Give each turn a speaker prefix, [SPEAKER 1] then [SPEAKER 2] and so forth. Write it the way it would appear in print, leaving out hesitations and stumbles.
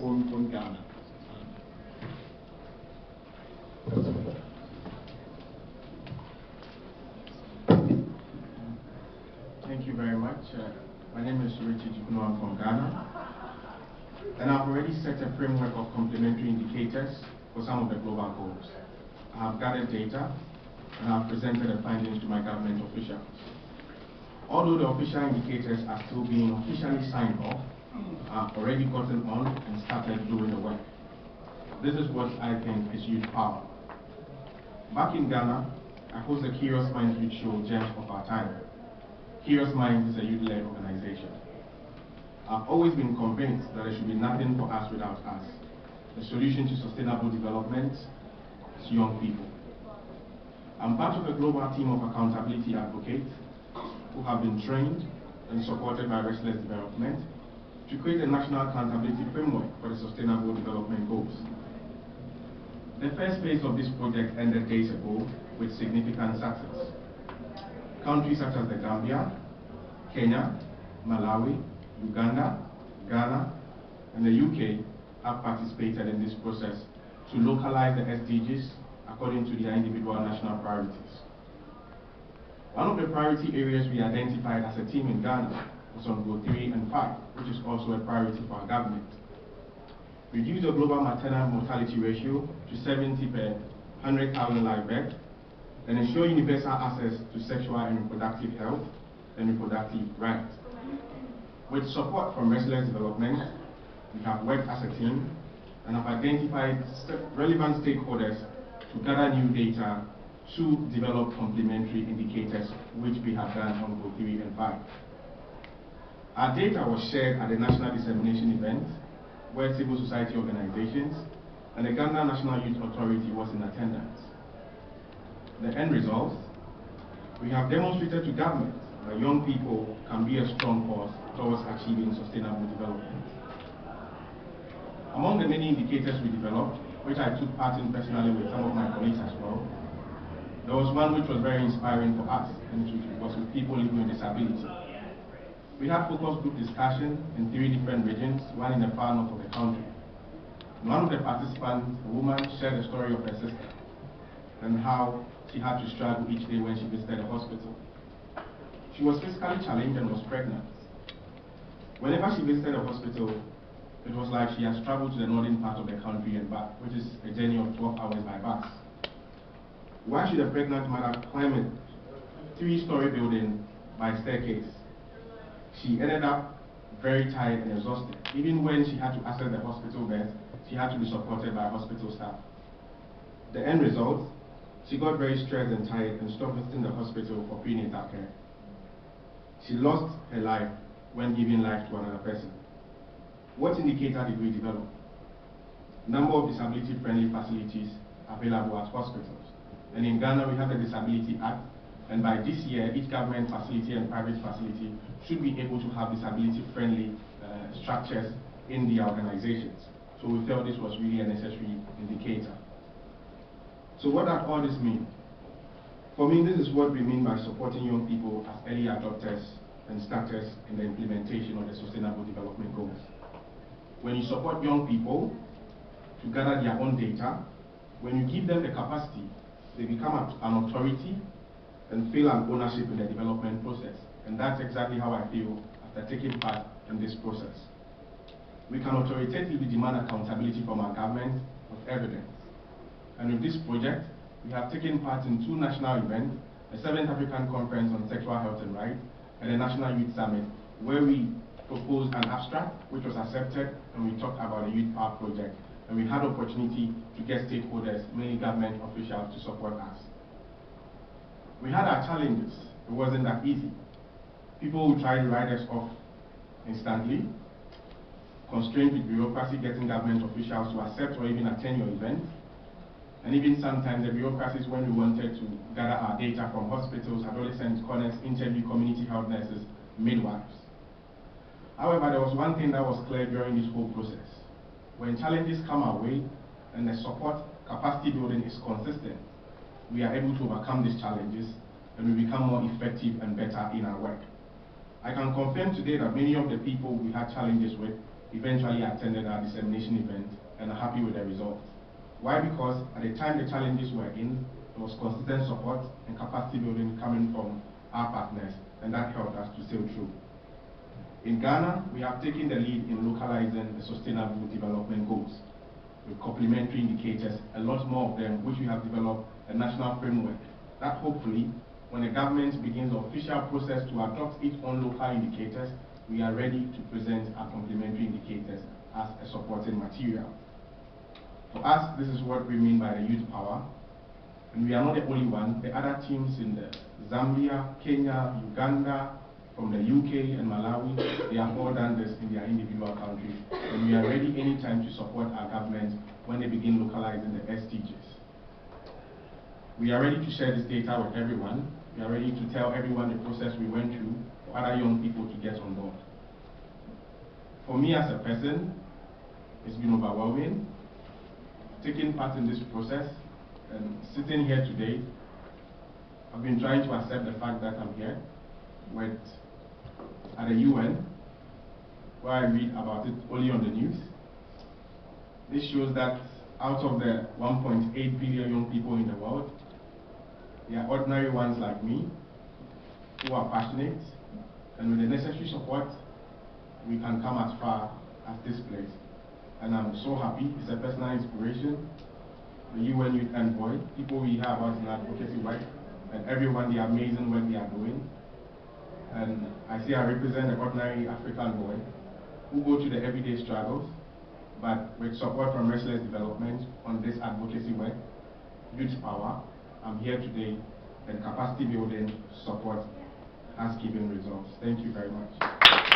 [SPEAKER 1] on Ghana.
[SPEAKER 2] Thank you very much. My name is Richard Jukuno. I'm from Ghana. And I've already set a framework of complementary indicators for some of the global goals. I have gathered data and I've presented the findings to my government officials. Although the official indicators are still being officially signed off, I've already gotten on and started doing the work. This is what I think is youth power. Back in Ghana, I host the Curious Minds Youth Show, Gems of Our Time. Curious Minds is a youth-led organization. I've always been convinced that there should be nothing for us without us. The solution to sustainable development is young people. I'm part of a global team of accountability advocates who have been trained and supported by Restless Development to create a national accountability framework for the Sustainable Development Goals. The first phase of this project ended days ago with significant success. Countries such as the Gambia, Kenya, Malawi, Uganda, Ghana, and the UK have participated in this process to localize the SDGs according to their individual national priorities. One of the priority areas we identified as a team in Ghana was on Goal 3 and 5, which is also a priority for our government. Reduce the global maternal mortality ratio to 70 per 100,000 live births, and ensure universal access to sexual and reproductive health and reproductive rights. With support from Restless Development, we have worked as a team and have identified relevant stakeholders to gather new data to develop complementary indicators, which we have done on Goal 3 and 5. Our data was shared at the National Dissemination event, where civil society organizations and the Ghana National Youth Authority was in attendance. The end result, we have demonstrated to government that young people can be a strong force towards achieving sustainable development. Among the many indicators we developed, which I took part in personally with some of my colleagues as well, there was one which was very inspiring for us, and it was with people living with disability. We had focus group discussion in 3 different regions, one in the far north of the country. One of the participants, a woman, shared the story of her sister and how she had to struggle each day when she visited the hospital. She was physically challenged and was pregnant. Whenever she visited the hospital, it was like she has traveled to the northern part of the country and back, which is a journey of 12 hours by bus. Why should a pregnant mother climb a 3-story building by staircase? She ended up very tired and exhausted. Even when she had to access the hospital bed, she had to be supported by hospital staff. The end result, she got very stressed and tired and stopped visiting the hospital for prenatal care. She lost her life when giving life to another person. What indicator did we develop? Number of disability-friendly facilities available at hospitals. And in Ghana, we have the Disability Act, and by this year, each government facility and private facility should be able to have disability-friendly structures in their organizations. So we felt this was really a necessary indicator. So what does all this mean? For me, this is what we mean by supporting young people as early adopters and starters in the implementation of the Sustainable Development Goals. When you support young people to gather their own data, when you give them the capacity, they become an authority and feel an ownership in the development process. And that's exactly how I feel after taking part in this process. We can authoritatively demand accountability from our government with evidence. And with this project, we have taken part in 2 national events, the 7th African Conference on Sexual Health and Rights, and the National Youth Summit, where we proposed an abstract, which was accepted, and we talked about the Youth Power Project. And we had opportunity to get stakeholders, mainly government officials, to support us. We had our challenges. It wasn't that easy. People would try to write us off instantly, constrained with bureaucracy, getting government officials to accept or even attend your event. And even sometimes the bureaucracies, when we wanted to gather our data from hospitals, adolescent corners, interview community health nurses, midwives. However, there was one thing that was clear during this whole process. When challenges come our way and the support capacity building is consistent, we are able to overcome these challenges and we become more effective and better in our work. I can confirm today that many of the people we had challenges with eventually attended our dissemination event and are happy with the results. Why? Because at the time the challenges were in, there was consistent support and capacity building coming from our partners, and that helped us to sail through. In Ghana, we have taken the lead in localizing the Sustainable Development Goals with complementary indicators, a lot more of them, which we have developed a national framework that hopefully, when the government begins the official process to adopt its own local indicators, we are ready to present our complementary indicators as a supporting material. For us, this is what we mean by the youth power. And we are not the only one. The other teams in the Zambia, Kenya, Uganda, from the UK and Malawi, they have all done this in their individual countries. And we are ready anytime to support our government when they begin localizing the SDGs. We are ready to share this data with everyone. We are ready to tell everyone the process we went through for other young people to get on board. For me as a person, it's been overwhelming taking part in this process and sitting here today. I've been trying to accept the fact that I'm here at the UN, where I read about it only on the news. This shows that out of the 1.8 billion young people in the world, there are ordinary ones like me who are passionate, and with the necessary support, we can come as far as this place. And I'm so happy. It's a personal inspiration. The UN Youth Envoy, people we hear about in advocacy work, and everyone, the amazing work they are doing. And I say I represent the ordinary African boy who go through the everyday struggles, but with support from Restless Development on this advocacy work, youth power, I'm here today, and capacity building support has given results. Thank you very much.